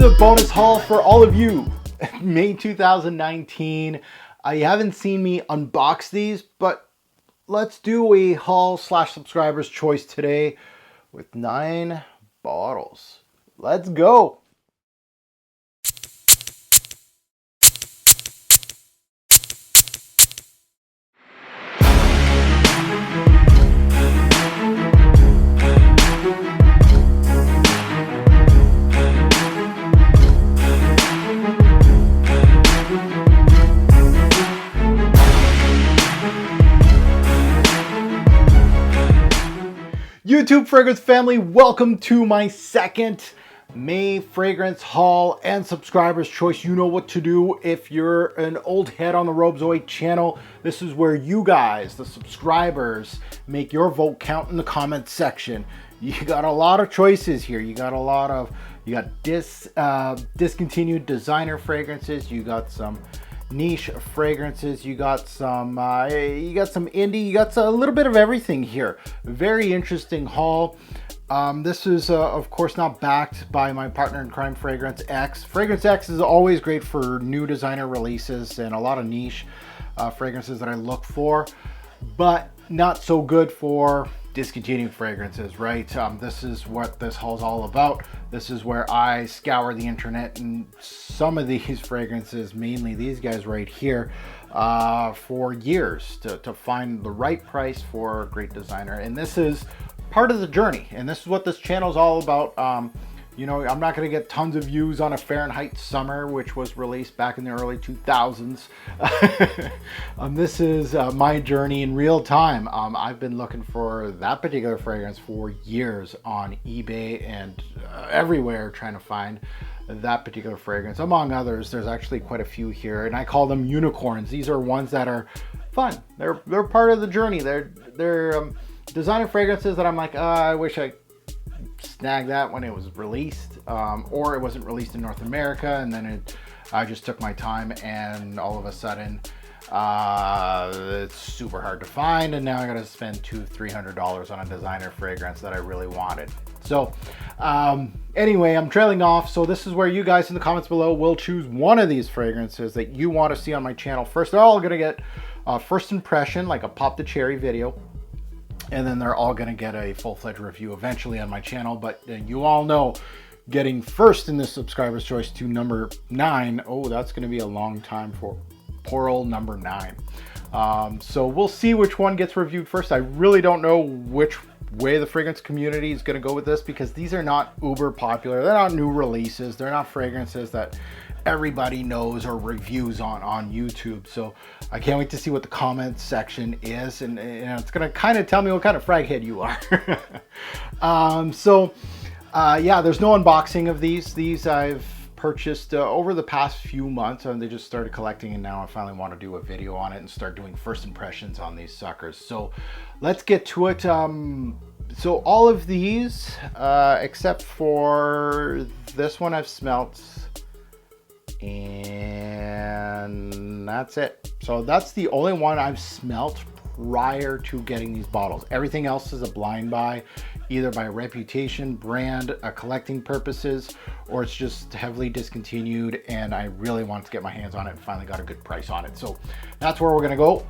a bonus haul for all of you. May 2019. You haven't seen me unbox these, but let's do a haul slash subscriber's choice today with 9 bottles. Let's go. YouTube fragrance family, welcome to my second May fragrance haul and subscriber's choice. You know what to do if you're an old head on the Robes08 channel. This is where you guys, the subscribers, make your vote count in the comment section. You got a lot of choices here. You got discontinued designer fragrances. You got some niche fragrances, you got some indie, you got a little bit of everything here. Very interesting haul. This is of course not backed by my partner in crime, Fragrance X. Fragrance X is always great for new designer releases and a lot of niche fragrances that I look for, but not so good for discontinued fragrances, right? This is what this haul is all about. This is where I scour the internet and some of these fragrances, mainly these guys right here, for years to find the right price for a great designer. And this is part of the journey, and this is what this channel is all about. You know, I'm not going to get tons of views on a Fahrenheit Summer, which was released back in the early 2000s. This is my journey in real time. I've been looking for that particular fragrance for years on eBay and everywhere, trying to find that particular fragrance. Among others, there's actually quite a few here, and I call them unicorns. These are ones that are fun. They're part of the journey. They're designer fragrances that I'm like, I wish I snagged that when it was released, or it wasn't released in North America, and then I just took my time, and all of a sudden it's super hard to find, and now I gotta spend $200-300 on a designer fragrance that I really wanted. So anyway, I'm trailing off, so this is where you guys in the comments below will choose one of these fragrances that you want to see on my channel first. They're all gonna get first impression, like a pop the cherry video, and then they're all going to get a full-fledged review eventually on my channel. But you all know, getting first in the subscriber's choice to number 9, oh, that's going to be a long time for poor old number 9. So we'll see which one gets reviewed first. I really don't know which way the fragrance community is going to go with this, because these are not uber popular. They're not new releases. They're not fragrances that everybody knows or reviews on YouTube. So I can't wait to see what the comments section is, and it's gonna kind of tell me what kind of frag head you are. Yeah, there's no unboxing of these I've purchased over the past few months, and they just started collecting, and now I finally want to do a video on it and start doing first impressions on these suckers. So let's get to it. So all of these except for this one I've smelt, and that's it. So that's the only one I've smelt prior to getting these bottles. Everything else is a blind buy, either by reputation, brand, collecting purposes, or it's just heavily discontinued and I really wanted to get my hands on it and finally got a good price on it. So that's where we're gonna go.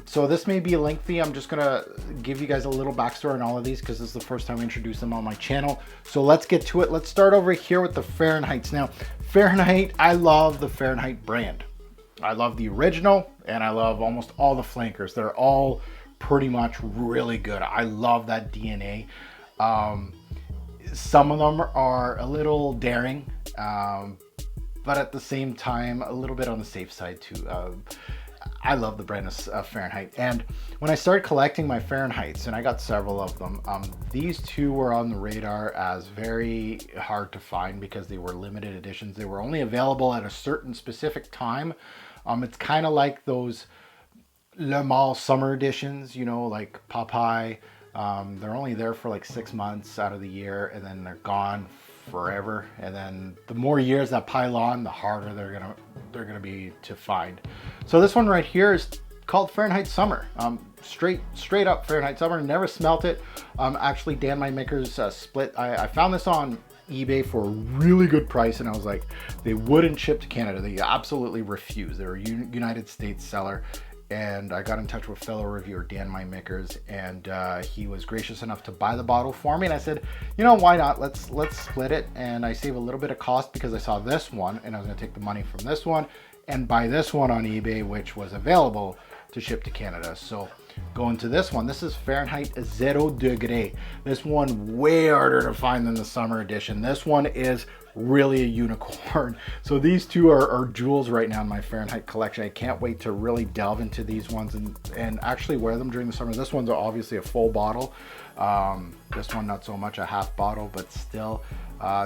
So this may be lengthy. I'm just gonna give you guys a little backstory on all of these because this is the first time I introduced them on my channel. So let's get to it. Let's start over here with the Fahrenheits. Now, Fahrenheit, I love the Fahrenheit brand. I love the original, and I love almost all the flankers. They're all pretty much really good. I love that DNA. Some of them are a little daring, but at the same time, a little bit on the safe side too. I love the brand of Fahrenheit. And when I started collecting my Fahrenheits, and I got several of them, these two were on the radar as very hard to find because they were limited editions. They were only available at a certain specific time. It's kind of like those Le Male summer editions, you know, like Popeye. They're only there for like 6 months out of the year, and then they're gone forever. And then the more years that pile on, the harder they're gonna be to find. So this one right here is called Fahrenheit Summer. Straight up Fahrenheit Summer. Never smelt it. Actually, Dan My Maker's Split. I found this on eBay for a really good price, and I was like, they wouldn't ship to Canada. They absolutely refused. They're a United States seller. And I got in touch with fellow reviewer Dan Mymakers, and he was gracious enough to buy the bottle for me. And I said, you know, why not? Let's split it, and I save a little bit of cost because I saw this one, and I was going to take the money from this one and buy this one on eBay, which was available to ship to Canada. So going to this one, this is Fahrenheit 0 degree. This one way harder to find than the summer edition. This one is really a unicorn. So these two are jewels right now in my Fahrenheit collection. I can't wait to really delve into these ones and actually wear them during the summer. This one's obviously a full bottle. This one not so much, a half bottle, but still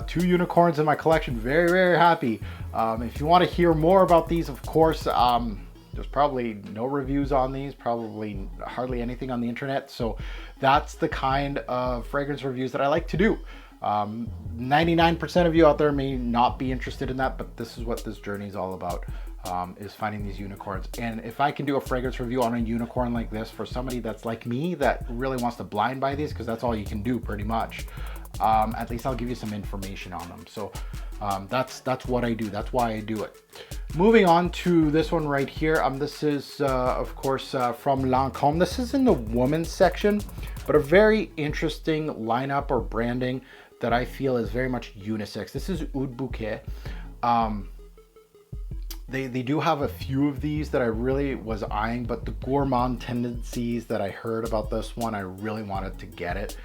two unicorns in my collection. Very, very happy. If you want to hear more about these, of course, there's probably no reviews on these, probably hardly anything on the internet. So that's the kind of fragrance reviews that I like to do. 99% of you out there may not be interested in that, but this is what this journey is all about, is finding these unicorns. And if I can do a fragrance review on a unicorn like this for somebody that's like me, that really wants to blind buy these, because that's all you can do pretty much, at least I'll give you some information on them. So that's what I do. That's why I do it. Moving on to this one right here. This is of course from Lancôme. This is in the women's section, but a very interesting lineup or branding that I feel is very much unisex. This is Oud Bouquet. They do have a few of these that I really was eyeing, but the gourmand tendencies that I heard about this one, I really wanted to get it.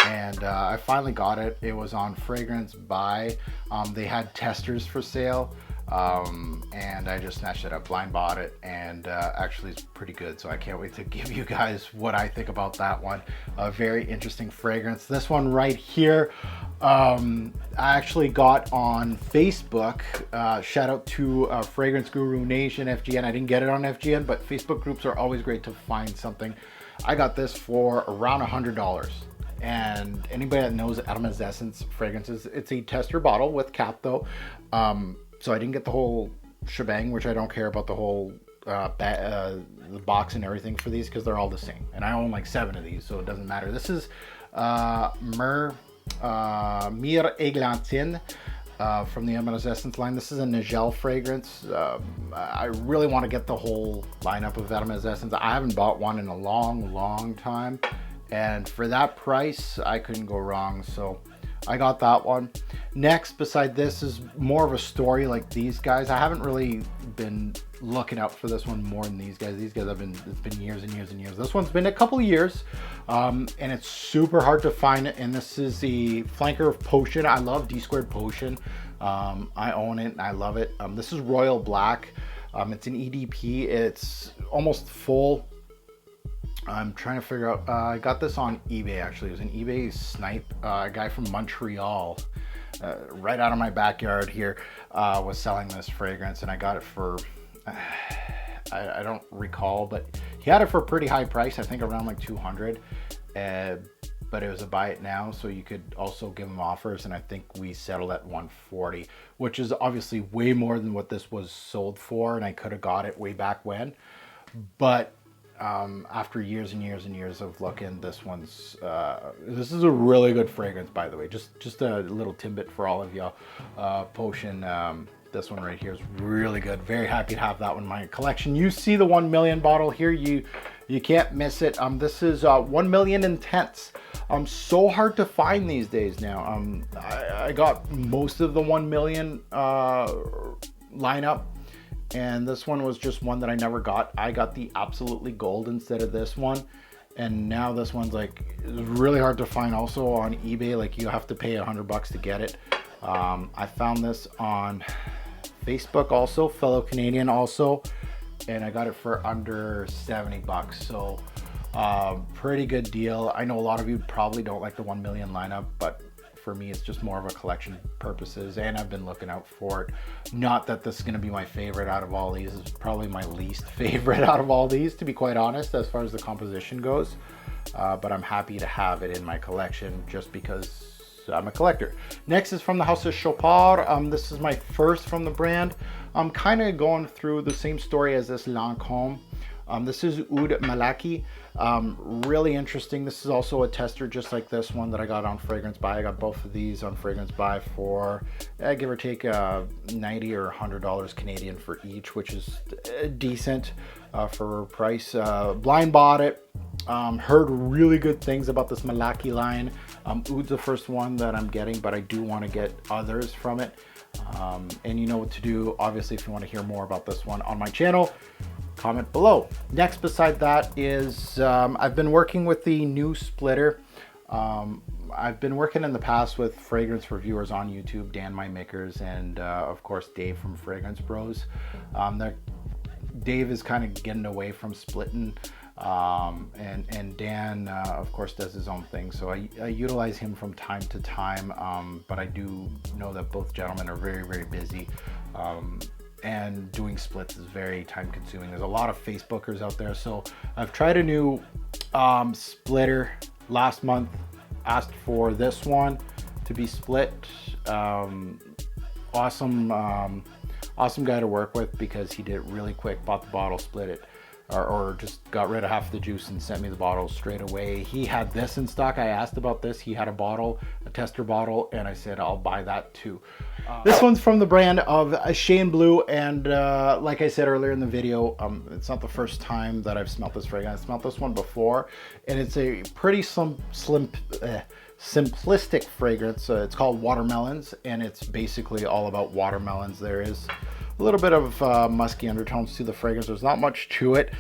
And I finally got it. It was on Fragrance Buy. They had testers for sale. And I just snatched it up, blind bought it, and actually it's pretty good. So I can't wait to give you guys what I think about that one. A very interesting fragrance. This one right here, I actually got on Facebook. Shout out to Fragrance Guru Nation, FGN. I didn't get it on FGN, but Facebook groups are always great to find something. I got this for around $100. And anybody that knows Hermes Essence fragrances, it's a tester bottle with cap though. So I didn't get the whole shebang, which I don't care about the whole the box and everything for these, because they're all the same. And I own like 7 of these, so it doesn't matter. This is Myrrh Églantine from the Hermes Essence line. This is a Nigel fragrance. I really want to get the whole lineup of Hermes Essence. I haven't bought one in a long time. And for that price, I couldn't go wrong. So I got that one. Next, beside this, is more of a story like these guys. I haven't really been looking out for this one more than these guys. These guys have been, it's been years and years and years. This one's been a couple of years, and it's super hard to find it. And this is the flanker of Potion. I love D-Squared Potion. I own it and I love it. This is Royal Black. It's an EDP. It's almost full. I'm trying to figure out, I got this on eBay actually. It was an eBay snipe. A guy from Montreal, right out of my backyard here, was selling this fragrance, and I got it for, I don't recall, but he had it for a pretty high price, I think around like 200, but it was a buy it now, so you could also give him offers, and I think we settled at 140, which is obviously way more than what this was sold for, and I could have got it way back when, but after years and years and years of looking, this one's this is a really good fragrance, by the way. Just a little tidbit for all of y'all. Potion, this one right here is really good. Very happy to have that one in my collection. You see the 1 million bottle here, you can't miss it. This is 1 million Intense. So hard to find these days now. I got most of the 1 million lineup, and this one was just one that I never got. I got the Absolutely Gold instead of this one, and now this one's like, it's really hard to find also on eBay. Like, you have to pay $100 to get it. I found this on Facebook also, fellow Canadian also, and I got it for under $70. So pretty good deal. I know a lot of you probably don't like the 1 million lineup, but for me, it's just more of a collection purposes, and I've been looking out for it. Not that this is going to be my favorite out of all these. It's probably my least favorite out of all these, to be quite honest, as far as the composition goes. But I'm happy to have it in my collection just because I'm a collector. Next is from the House of Chopard. This is my first from the brand. I'm kind of going through the same story as this Lancôme. This is Oud Malaki. Really interesting. This is also a tester just like this one that I got on Fragrance Buy. I got both of these on Fragrance Buy for give or take $90 or $100 Canadian for each, which is decent for price. Blind bought it. Heard really good things about this Malaki line. Oud's the first one that I'm getting, but I do want to get others from it. And you know what to do, obviously, if you want to hear more about this one on my channel, comment below. Next beside that is I've been working with the new splitter. I've been working in the past with fragrance reviewers on YouTube, Dan My Makers, and of course Dave from Fragrance Bros. Dave is kind of getting away from splitting, and Dan of course does his own thing, so I utilize him from time to time, but I do know that both gentlemen are very busy, and doing splits is very time consuming. There's a lot of Facebookers out there, so I've tried a new splitter last month. Asked for this one to be split. Awesome guy to work with because he did it really quick, bought the bottle, split it, or just got rid of half the juice and sent me the bottle straight away. He had this in stock. I asked about this. He had a bottle, a tester bottle, and I said I'll buy that too. This one's from the brand of Shane Blue, and like I said earlier in the video, it's not the first time that I've smelled this fragrance. I smelled this one before, and it's a pretty simplistic fragrance. It's called Watermelons, and it's basically all about watermelons. There is a little bit of musky undertones to the fragrance. There's not much to it.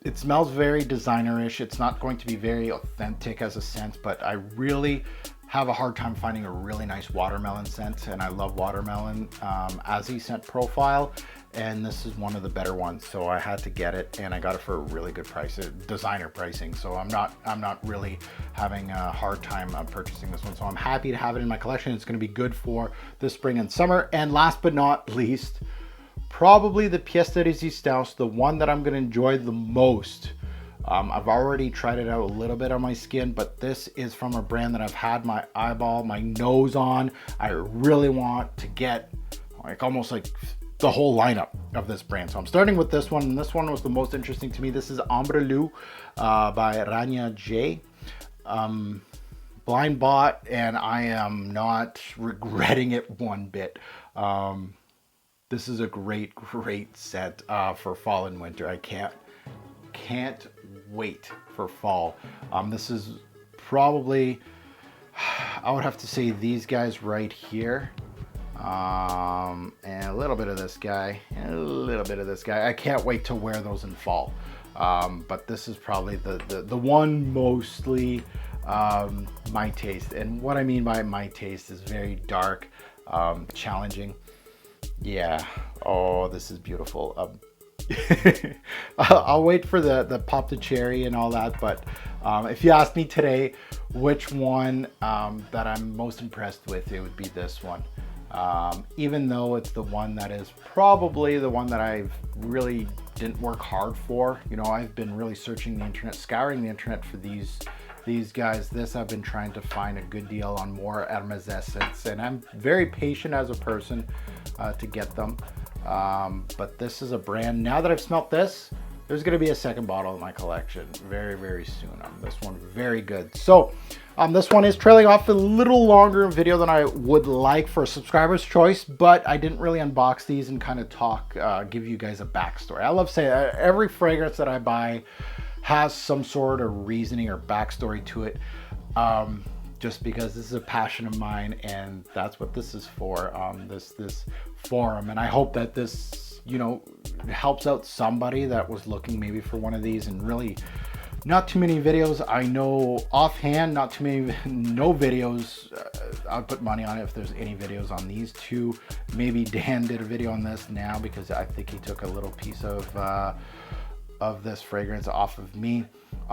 It smells very designer-ish. It's not going to be very authentic as a scent, but I really have a hard time finding a really nice watermelon scent, and I love watermelon as a scent profile, and this is one of the better ones, so I had to get it, and I got it for a really good price, designer pricing, so I'm not really having a hard time purchasing this one, so I'm happy to have it in my collection. It's going to be good for this spring and summer. And last but not least, probably the pièce de résistance, the one that I'm going to enjoy the most. I've already tried it out a little bit on my skin, but this is from a brand that I've had my nose on. I really want to get almost like the whole lineup of this brand. So I'm starting with this one, and this one was the most interesting to me. This is Ambre Lou by Rania J. Blind bought, and I am not regretting it one bit. This is a great scent for fall and winter. I can't wait for fall. This is probably, I would have to say these guys right here, and a little bit of this guy, and a little bit of this guy. I can't wait to wear those in fall. But this is probably the one mostly my taste. And what I mean by my taste is very dark, challenging. Yeah. Oh, this is beautiful. I'll wait for the pop the cherry and all that, but if you ask me today which one that I'm most impressed with, it would be this one. Even though it's the one that is probably the one that I've really didn't work hard for. You know, I've been really searching the internet, scouring the internet for these guys. This I've been trying to find a good deal on more Hermes Essence, and I'm very patient as a person to get them. But this is a brand, now that I've smelt this, there's going to be a second bottle in my collection very soon. This one very good. So this one is trailing off a little longer video than I would like for a subscriber's choice, but I didn't really unbox these and kind of talk, give you guys a backstory. I love saying every fragrance that I buy has some sort of reasoning or backstory to it, just because this is a passion of mine, and that's what this is for, this forum. And I hope that this, you know, helps out somebody that was looking maybe for one of these. And really not too many videos, I know offhand, not too many, no videos. I'll put money on it if there's any videos on these two. Maybe Dan did a video on this now, because I think he took a little piece of this fragrance off of me.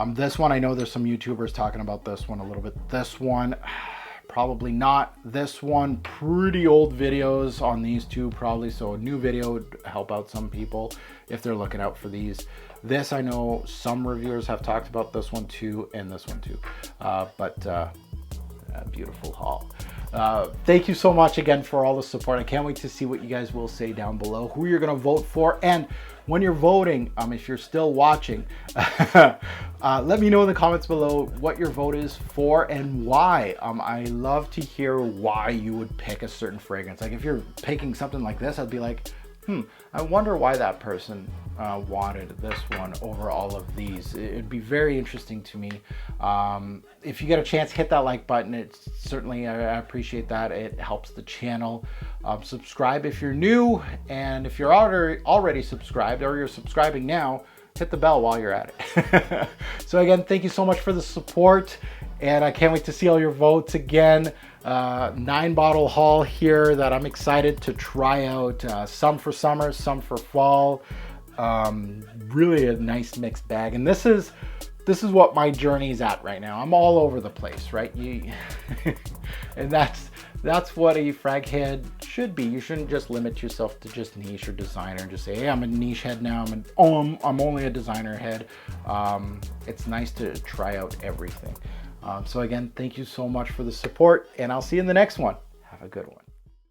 This one, I know there's some YouTubers talking about this one a little bit. This one, probably not. This one, pretty old videos on these two probably, so a new video would help out some people if they're looking out for these. This, I know some reviewers have talked about this one too, and this one too. But a beautiful haul. Thank you so much again for all the support. I can't wait to see what you guys will say down below, who you're gonna vote for, and when you're voting, if you're still watching, let me know in the comments below what your vote is for and why. I love to hear why you would pick a certain fragrance. Like if you're picking something like this, I'd be like, I wonder why that person wanted this one over all of these. It'd be very interesting to me. If you get a chance, hit that like button. It's certainly, I appreciate that. It helps the channel. Subscribe if you're new, and if you're already subscribed or you're subscribing now, hit the bell while you're at it. So again, thank you so much for the support, and I can't wait to see all your votes again. 9-bottle haul here that I'm excited to try out. Some for summer, some for fall. Really a nice mixed bag, and this is what my journey is at right now. I'm all over the place, right? And that's what a frag head should be. You shouldn't just limit yourself to just niche or designer and just say, hey, I'm a niche head now. I'm only a designer head. It's nice to try out everything. So again, thank you so much for the support, and I'll see you in the next one. Have a good one.